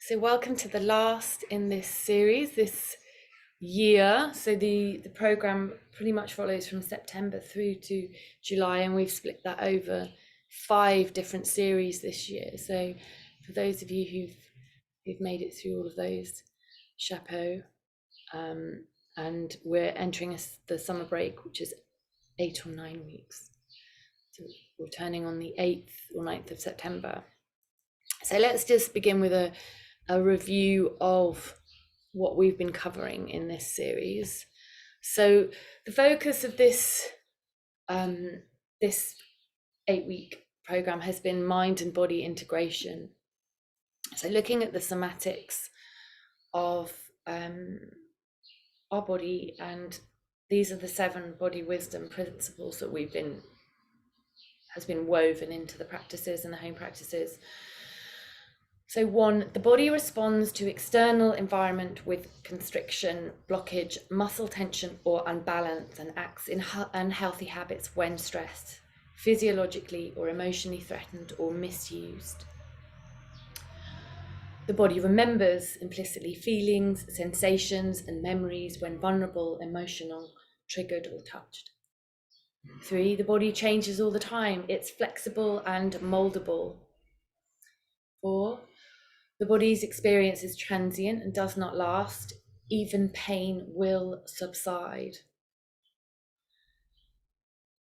So welcome to the last in this series this year. So the program pretty much follows from September through to July, and we've split that over 5 different series this year. So for those of you who've made it through all of those, chapeau. And we're entering the summer break, which is 8 or 9 weeks. So we're returning on the 8th or 9th of September. So let's just begin with a review of what we've been covering in this series. So the focus of this 8-week program has been mind and body integration. So looking at the somatics of our body, and these are the 7 body wisdom principles that has been woven into the practices and the home practices. So 1, the body responds to external environment with constriction, blockage, muscle tension, or unbalance, and acts in unhealthy habits when stressed, physiologically or emotionally threatened or misused. The body remembers implicitly feelings, sensations, and memories when vulnerable, emotional, triggered, or touched. 3, the body changes all the time. It's flexible and moldable. 4, the body's experience is transient and does not last. Even pain will subside.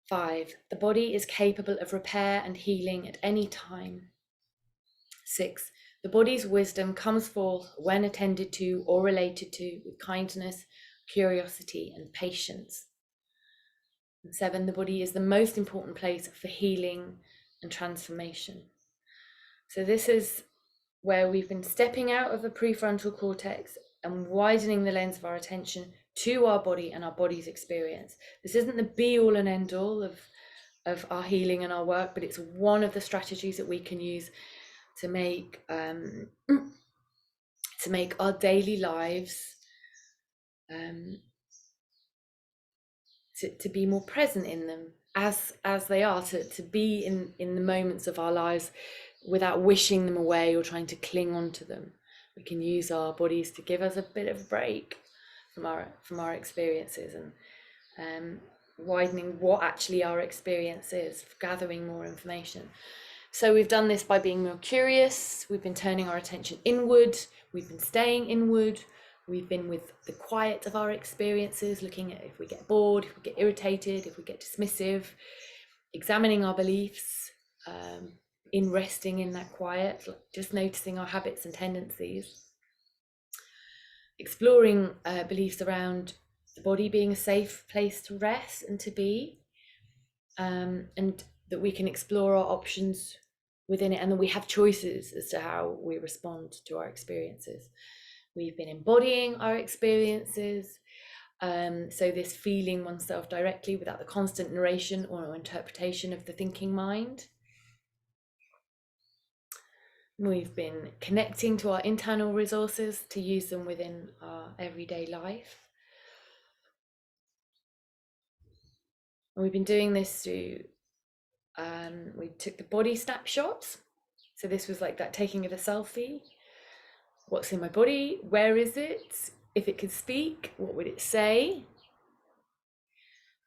5, the body is capable of repair and healing at any time. 6, the body's wisdom comes forth when attended to or related to with kindness, curiosity, and patience. And 7, the body is the most important place for healing and transformation. So this is where we've been stepping out of the prefrontal cortex and widening the lens of our attention to our body and our body's experience. This isn't the be all and end all of our healing and our work, but it's one of the strategies that we can use to make our daily lives to be more present in them as they are, to be in the moments of our lives without wishing them away or trying to cling on to them. We can use our bodies to give us a bit of a break from our experiences, and widening what actually our experience is, gathering more information. So we've done this by being more curious. We've been turning our attention inward. We've been staying inward. We've been with the quiet of our experiences, looking at if we get bored, if we get irritated, if we get dismissive, examining our beliefs, in resting in that quiet, just noticing our habits and tendencies, exploring beliefs around the body being a safe place to rest and to be, and that we can explore our options within it, and that we have choices as to how we respond to our experiences. We've been embodying our experiences, so this feeling oneself directly without the constant narration or interpretation of the thinking mind. We've been connecting to our internal resources to use them within our everyday life. And we've been doing this through, we took the body snapshots. So this was like that taking of a selfie. What's in my body? Where is it? If it could speak, what would it say?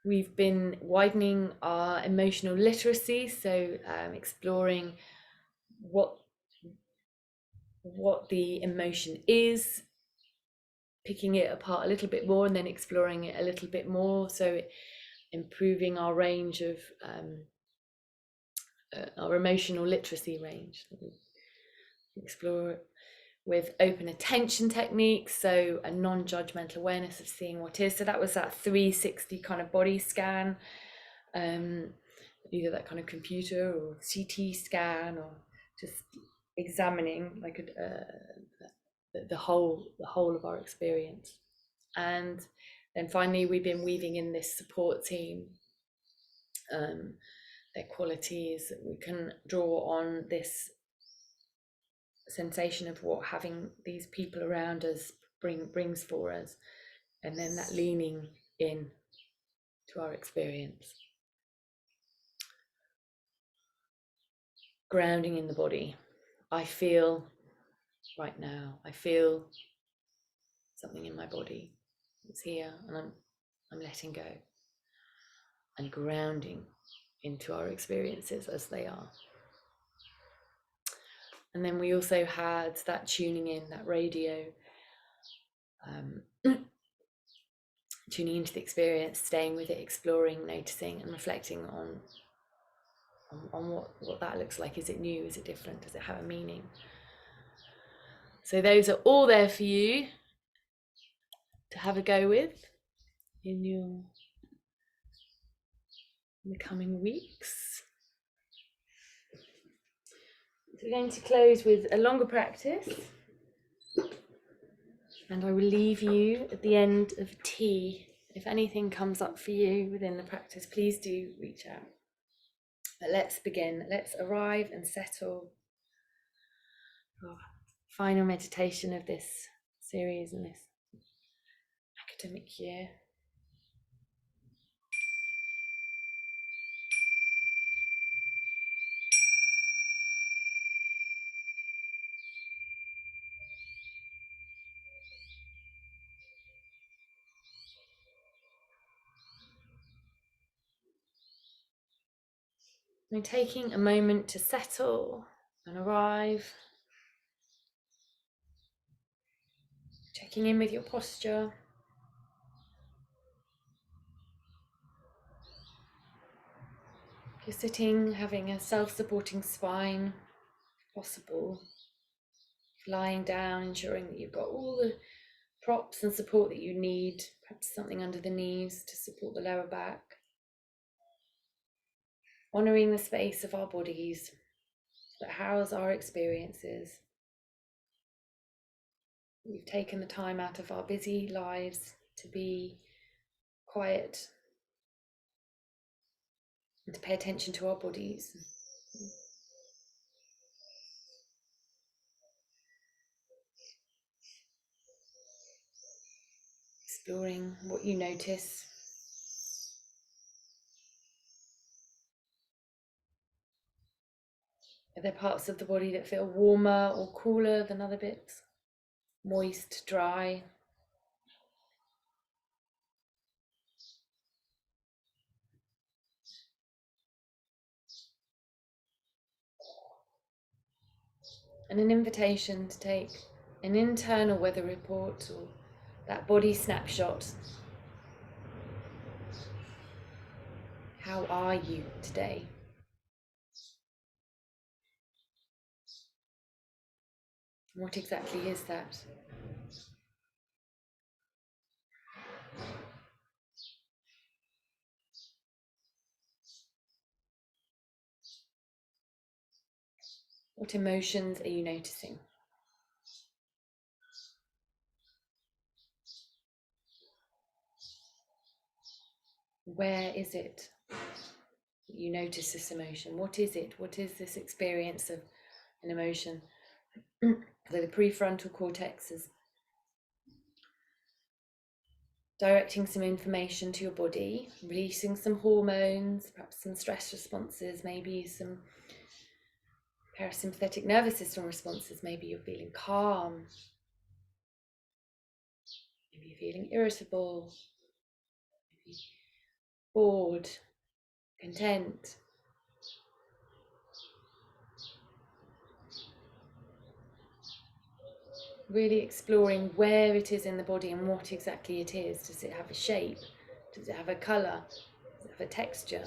We've been widening our emotional literacy, so exploring what the emotion is, picking it apart a little bit more, and then exploring it a little bit more, so improving our range of our emotional literacy range. Explore it with open attention techniques, so a non-judgmental awareness of seeing what is. So that was that 360 kind of body scan, either that kind of computer or CT scan, or just examining like the whole of our experience. And then finally, we've been weaving in this support team, their qualities, that we can draw on this sensation of what having these people around us brings for us, and then that leaning in to our experience. Grounding in the body. I feel right now. I feel something in my body. It's here, and I'm letting go and grounding into our experiences as they are. And then we also had that tuning in, that radio, tuning into the experience, staying with it, exploring, noticing, and reflecting on what that looks like. Is it new? Is it different? Does it have a meaning? So those are all there for you to have a go with in the coming weeks. So we're going to close with a longer practice, and I will leave you at the end of tea. If anything comes up for you within the practice, please do reach out. But let's begin. Let's arrive and settle. Our final meditation of this series and this academic year. And taking a moment to settle and arrive, checking in with your posture. If you're sitting, having a self-supporting spine, if possible. If lying down, ensuring that you've got all the props and support that you need, perhaps something under the knees to support the lower back. Honouring the space of our bodies that house our experiences. We've taken the time out of our busy lives to be quiet and to pay attention to our bodies. Exploring what you notice. Are there parts of the body that feel warmer or cooler than other bits? Moist, dry? And an invitation to take an internal weather report or that body snapshot. How are you today? What exactly is that? What emotions are you noticing? Where is it that you notice this emotion? What is it? What is this experience of an emotion? So the prefrontal cortex is directing some information to your body, releasing some hormones, perhaps some stress responses, maybe some parasympathetic nervous system responses. Maybe you're feeling calm, maybe you're feeling irritable, maybe bored, content. Really exploring where it is in the body and what exactly it is. Does it have a shape? Does it have a colour? Does it have a texture?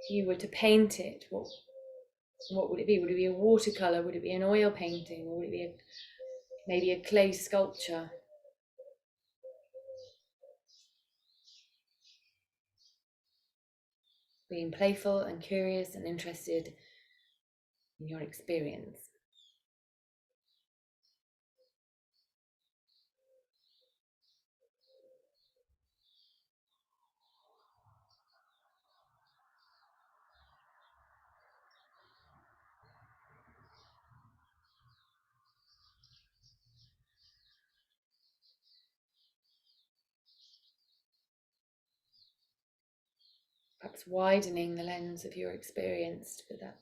If you were to paint it, what would it be? Would it be a watercolour? Would it be an oil painting? Or would it be maybe a clay sculpture? Being playful and curious and interested in your experience. Perhaps widening the lens of your experience with that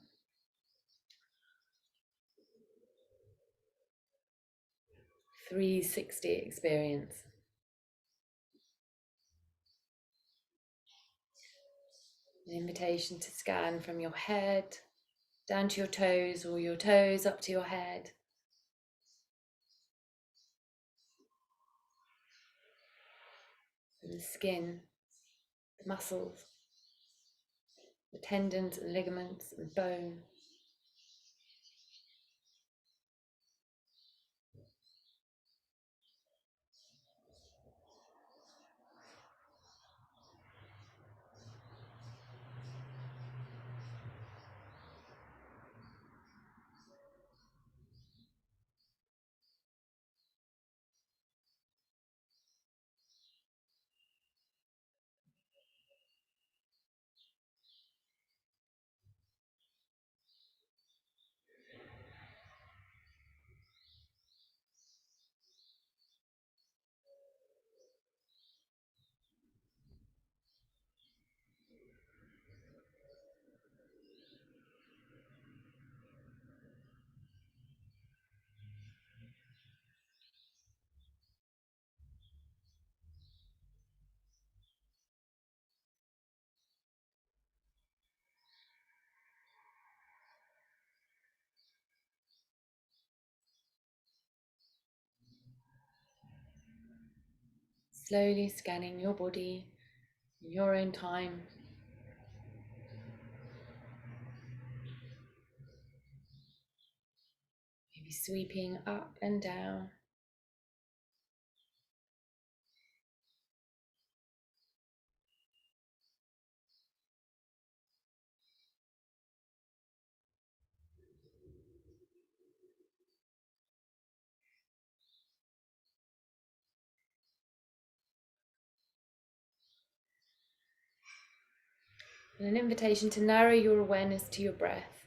360 experience. An invitation to scan from your head down to your toes, or your toes up to your head. And the skin, the muscles, the tendons and ligaments and bone. Slowly scanning your body in your own time. Maybe sweeping up and down. And an invitation to narrow your awareness to your breath.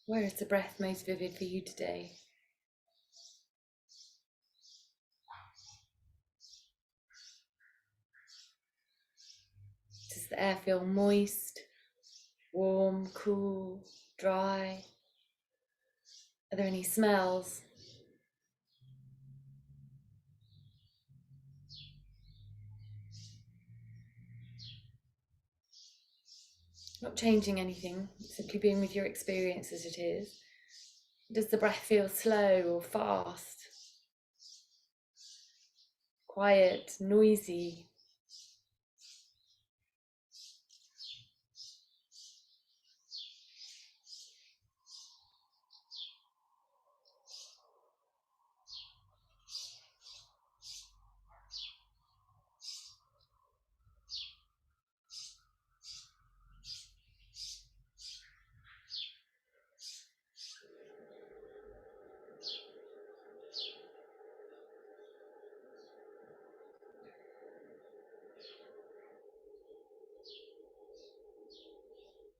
Where is the breath most vivid for you today? Does the air feel moist, warm, cool, dry? Are there any smells? Not changing anything, simply being with your experience as it is. Does the breath feel slow or fast? Quiet, noisy?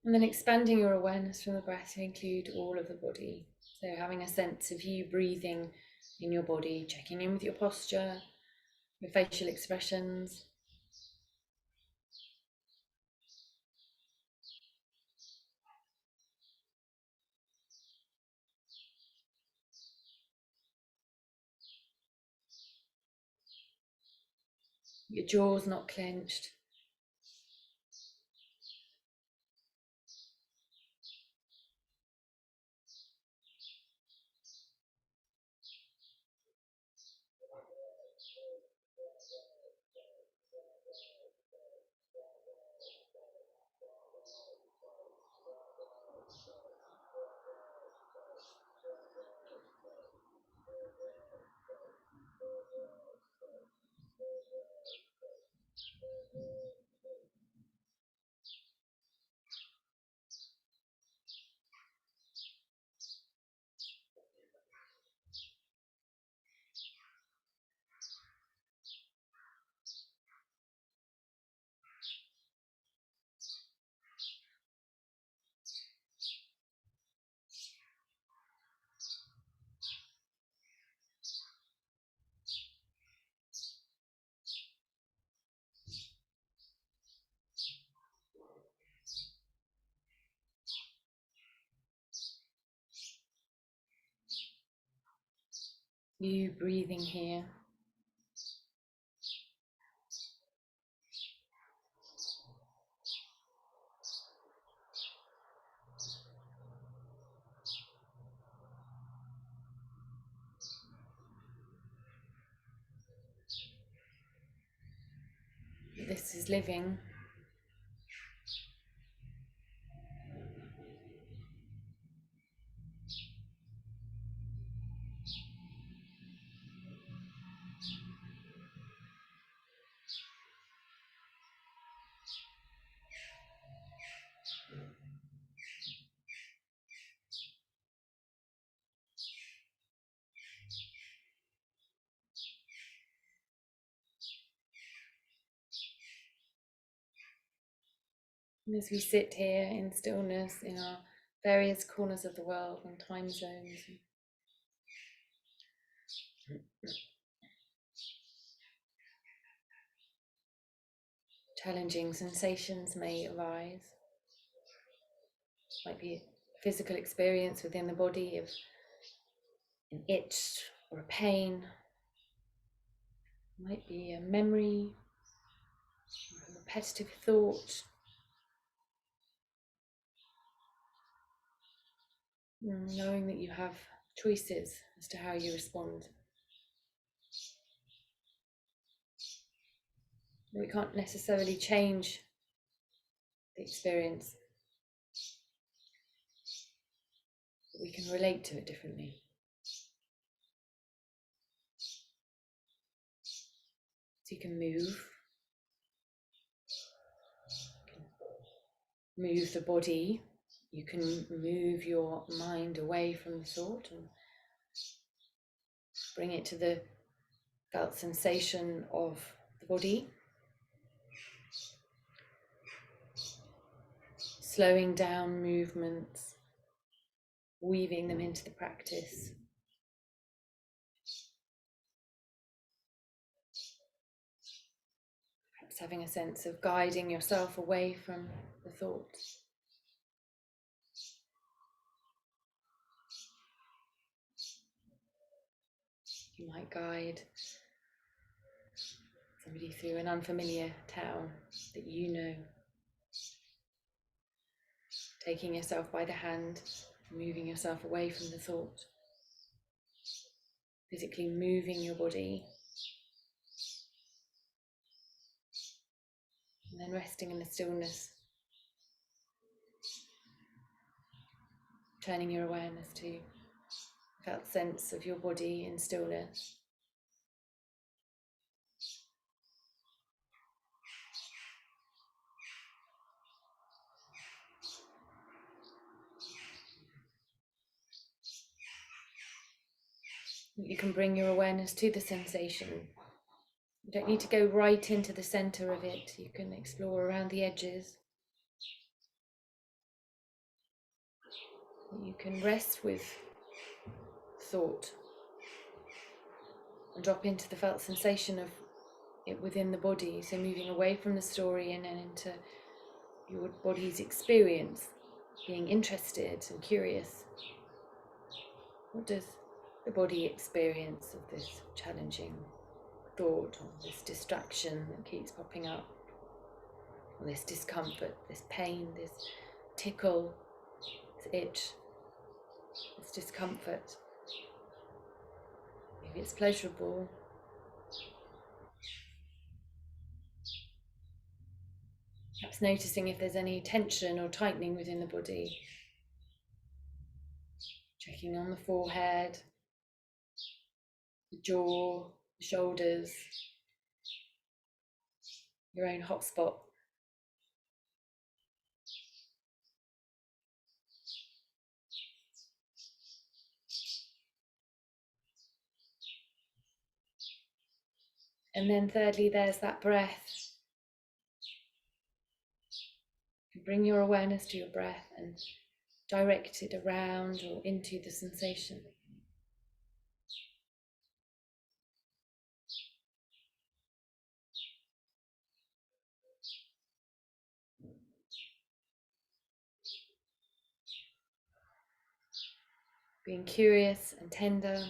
And then expanding your awareness from the breath to include all of the body. So having a sense of you breathing in your body, checking in with your posture, your facial expressions. Your jaw's not clenched. You breathing here. This is living. And as we sit here in stillness in our various corners of the world and time zones, challenging sensations may arise. Might be a physical experience within the body of an itch or a pain. Might be a memory, a repetitive thought. Knowing that you have choices as to how you respond. We can't necessarily change the experience, but we can relate to it differently. So you can move the body, you can move your mind away from the thought and bring it to the felt sensation of the body. Slowing down movements, weaving them into the practice. Perhaps having a sense of guiding yourself away from the thoughts. You might guide somebody through an unfamiliar town that you know. Taking yourself by the hand, moving yourself away from the thought. Physically moving your body. And then resting in the stillness. Turning your awareness to felt sense of your body in stillness. You can bring your awareness to the sensation. You don't need to go right into the center of it. You can explore around the edges. You can rest with thought and drop into the felt sensation of it within the body. So moving away from the story and then into your body's experience, being interested and curious. What does the body experience of this challenging thought, or this distraction that keeps popping up, or this discomfort, this pain, this tickle, this itch, this discomfort? Maybe it's pleasurable. Perhaps noticing if there's any tension or tightening within the body. Checking on the forehead, the jaw, the shoulders, your own hot spot. And then thirdly, there's that breath. Bring your awareness to your breath and direct it around or into the sensation. Being curious and tender,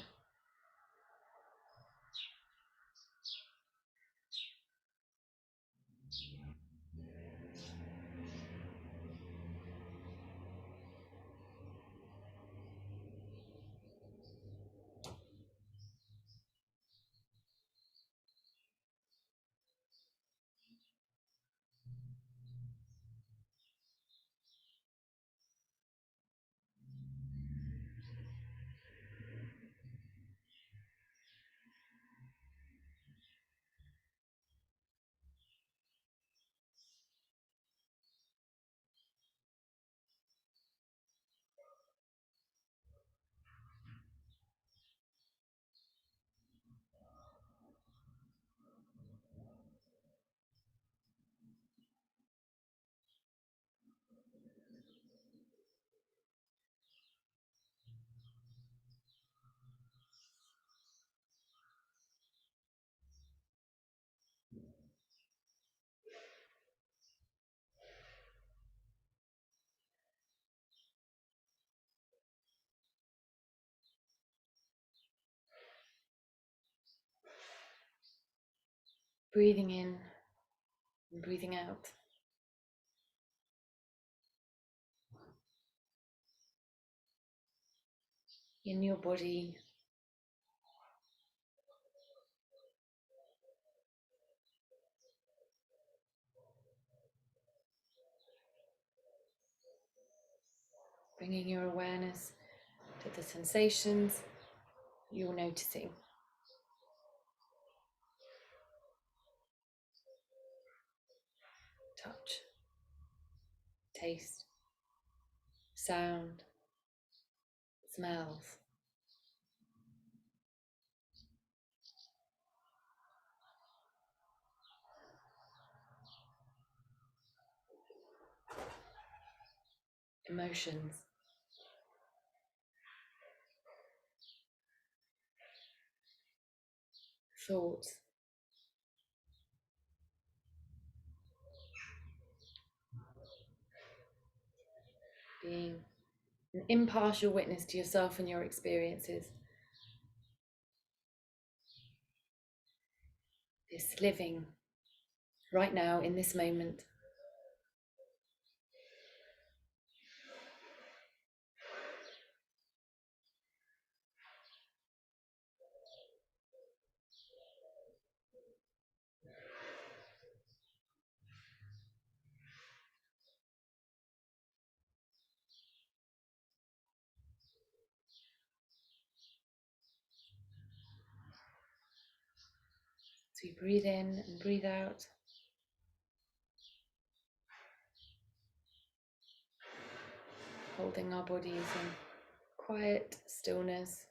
Breathing in and breathing out. In your body, bringing your awareness to the sensations you're noticing. Touch, taste, sound, smells. Emotions, thoughts, being an impartial witness to yourself and your experiences. This living right now in this moment. So we breathe in and breathe out. Holding our bodies in quiet stillness.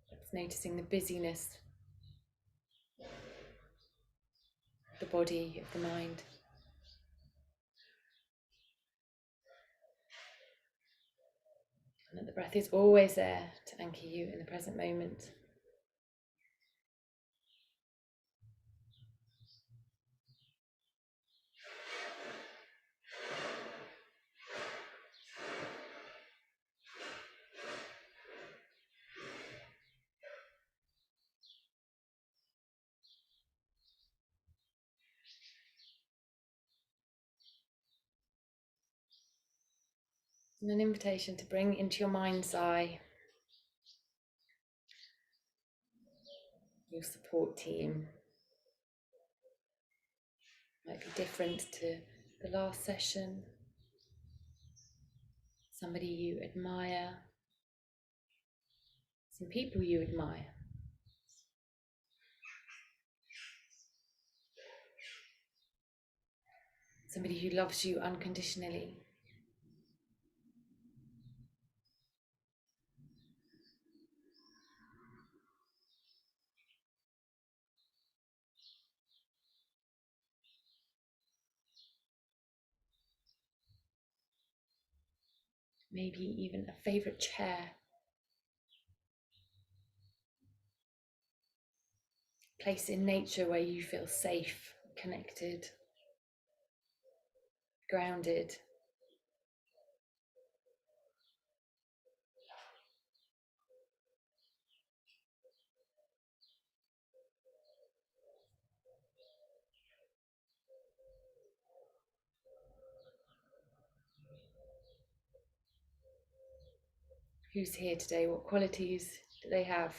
That's noticing the busyness of the body, of the mind. And that the breath is always there to anchor you in the present moment. And an invitation to bring into your mind's eye your support team. Might be different to the last session. Somebody you admire. Some people you admire. Somebody who loves you unconditionally. Maybe even a favorite chair. Place in nature where you feel safe, connected, grounded. Who's here today? What qualities do they have?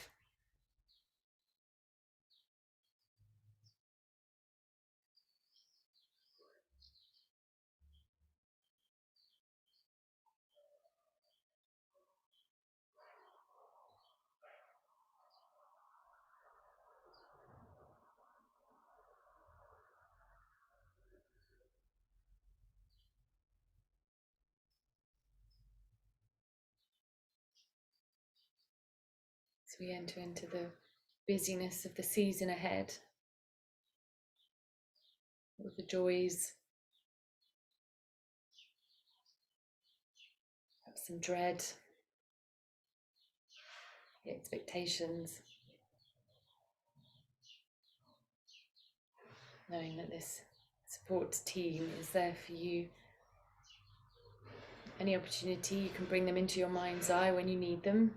So we enter into the busyness of the season ahead, all the joys, perhaps some dread, the expectations, knowing that this support team is there for you. Any opportunity, you can bring them into your mind's eye when you need them.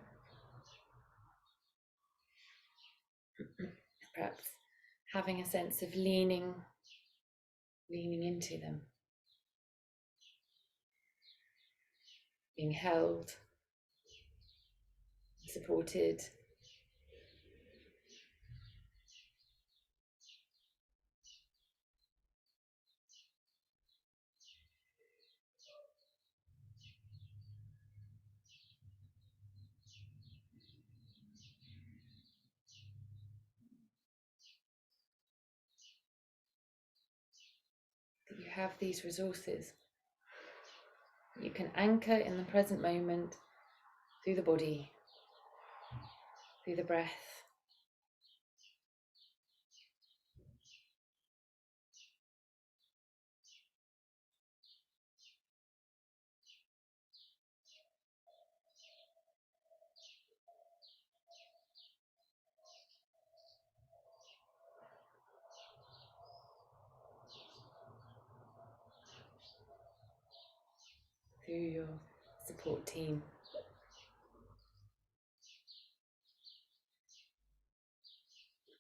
Perhaps having a sense of leaning into them, being held, supported. That you have these resources. You can anchor in the present moment through the body, through the breath. Through your support team.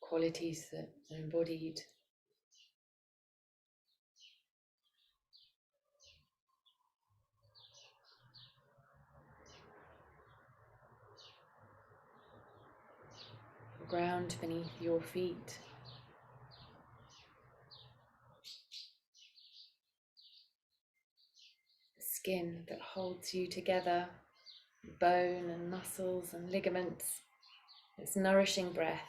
Qualities that are embodied. The ground beneath your feet. The skin that holds you together. Bone and muscles and ligaments. It's nourishing breath.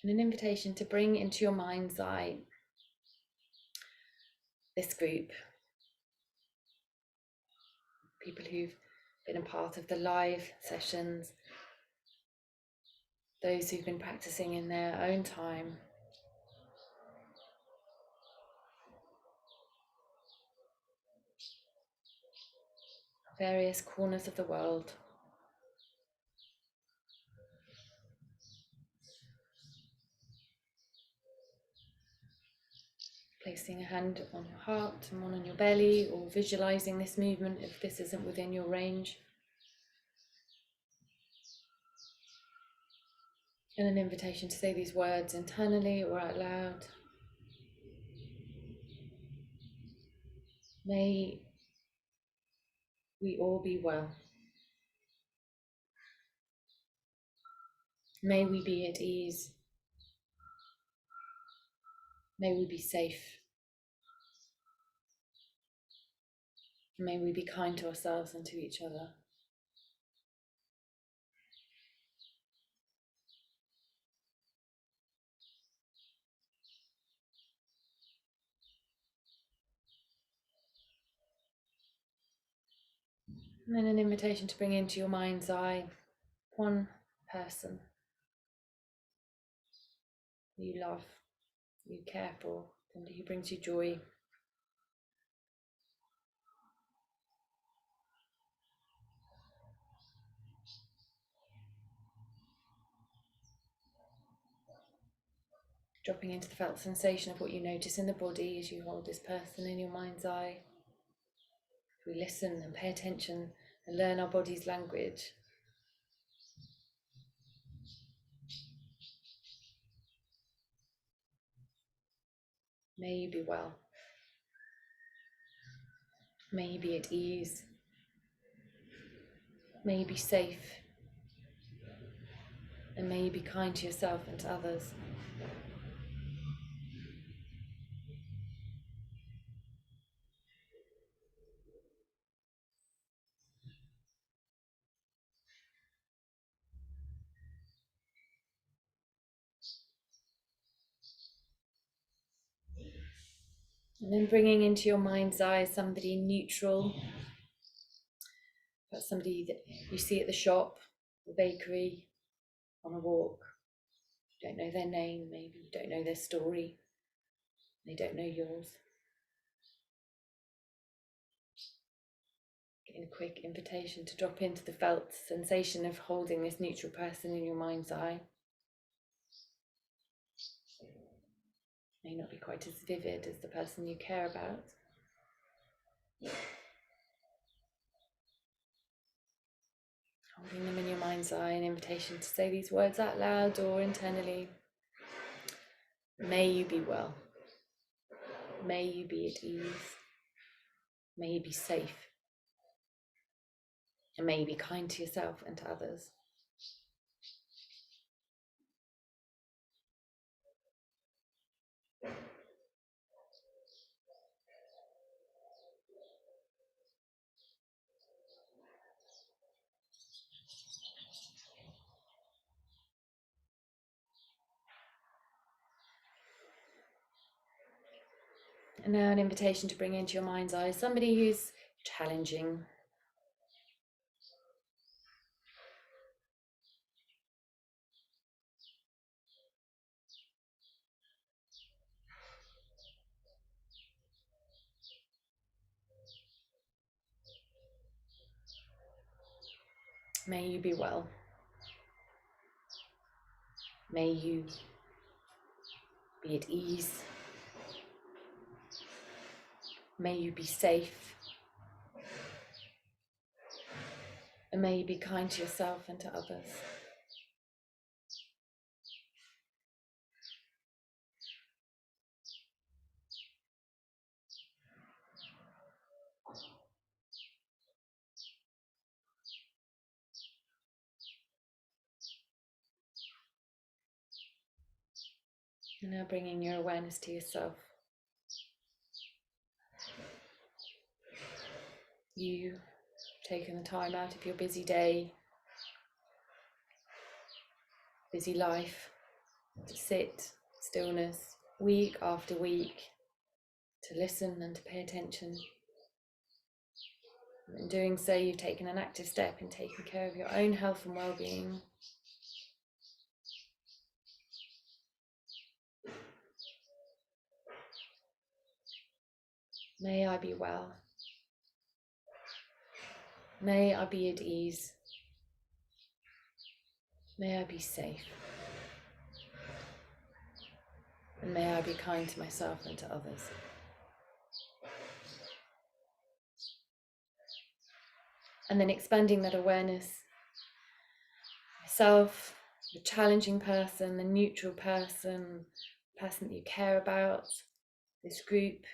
And an invitation to bring into your mind's eye this group, people who've been a part of the live sessions, those who've been practicing in their own time, various corners of the world. Placing a hand on your heart and one on your belly, or visualizing this movement if this isn't within your range. And an invitation to say these words internally or out loud. May we all be well. May we be at ease. May we be safe. May we be kind to ourselves and to each other. And then an invitation to bring into your mind's eye one person you love, you care for, somebody who brings you joy. Dropping into the felt sensation of what you notice in the body as you hold this person in your mind's eye. We listen and pay attention and learn our body's language. May you be well. May you be at ease. May you be safe. And may you be kind to yourself and to others. And then bringing into your mind's eye somebody neutral, That's somebody that you see at the shop, the bakery, on a walk. You don't know their name, maybe you don't know their story. They don't know yours. Getting a quick invitation to drop into the felt sensation of holding this neutral person in your mind's eye. May not be quite as vivid as the person you care about. Holding them in your mind's eye, an invitation to say these words out loud or internally. May you be well. May you be at ease. May you be safe. And may you be kind to yourself and to others. And now an invitation to bring into your mind's eye somebody who's challenging. May you be well. May you be at ease. May you be safe. And may you be kind to yourself and to others. And now bringing your awareness to yourself. You taking the time out of your busy day, busy life, to sit, stillness, week after week, to listen and to pay attention. And in doing so, you've taken an active step in taking care of your own health and well-being. May I be well. May I be at ease. May I be safe. And may I be kind to myself and to others. And then expanding that awareness, myself, the challenging person, the neutral person, the person that you care about, this group.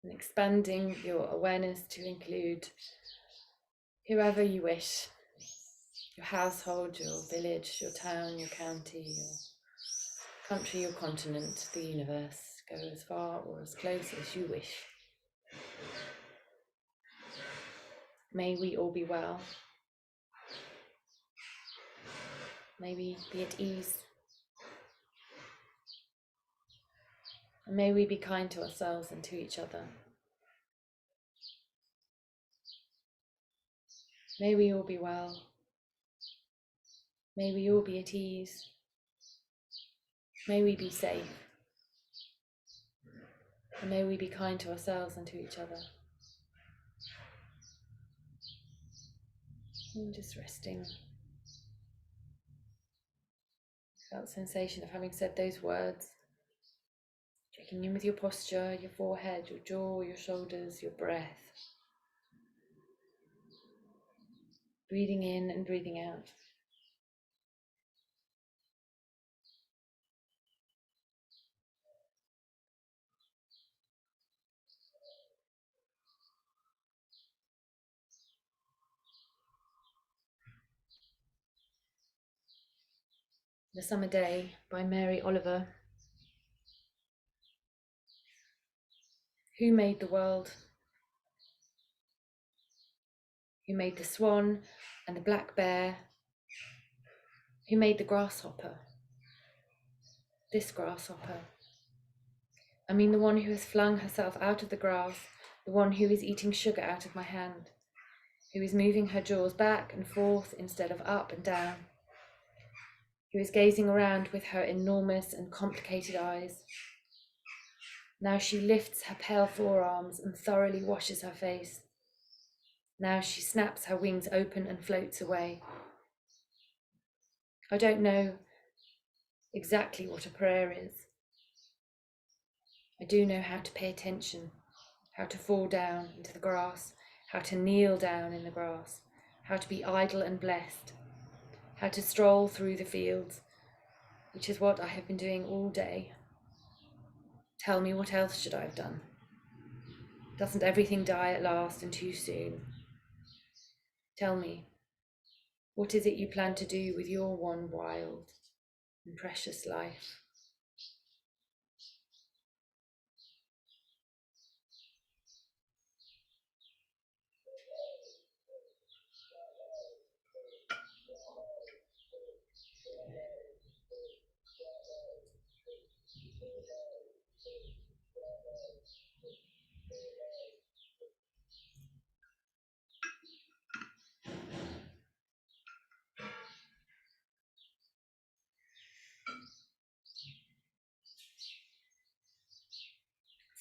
And expanding your awareness to include whoever you wish, your household, your village, your town, your county, your country, your continent, the universe. Go as far or as close as you wish. May we all be well. May we be at ease. And may we be kind to ourselves and to each other. May we all be well. May we all be at ease. May we be safe. And may we be kind to ourselves and to each other. And just resting. That sensation of having said those words. Checking in with your posture, your forehead, your jaw, your shoulders, your breath. Breathing in and breathing out. The Summer Day by Mary Oliver. Who made the world? Who made the swan and the black bear? Who made the grasshopper? This grasshopper. I mean the one who has flung herself out of the grass the one who is eating sugar out of my hand, who is moving her jaws back and forth instead of up and down, who is gazing around with her enormous and complicated eyes. Now she lifts her pale forearms and thoroughly washes her face. Now she snaps her wings open and floats away. I don't know exactly what a prayer is. I do know how to pay attention, how to fall down into the grass, how to kneel down in the grass, how to be idle and blessed, how to stroll through the fields, which is what I have been doing all day. Tell me, what else should I have done? Doesn't everything die at last and too soon? Tell me, what is it you plan to do with your one wild and precious life?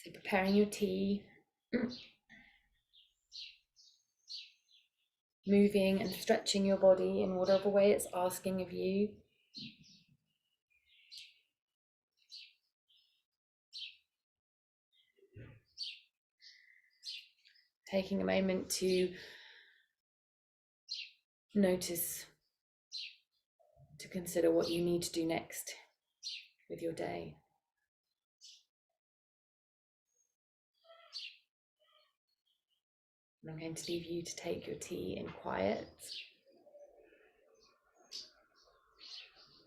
So preparing your tea, moving and stretching your body in whatever way it's asking of you. Taking a moment to notice, to consider what you need to do next with your day. And I'm going to leave you to take your tea in quiet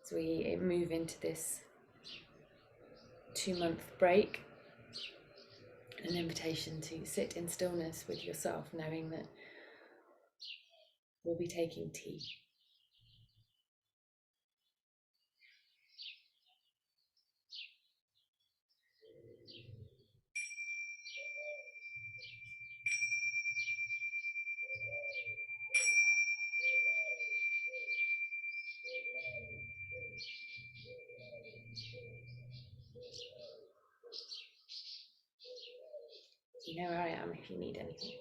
as we move into this 2-month break, an invitation to sit in stillness with yourself, knowing that we'll be taking tea. You know where I am if you need anything.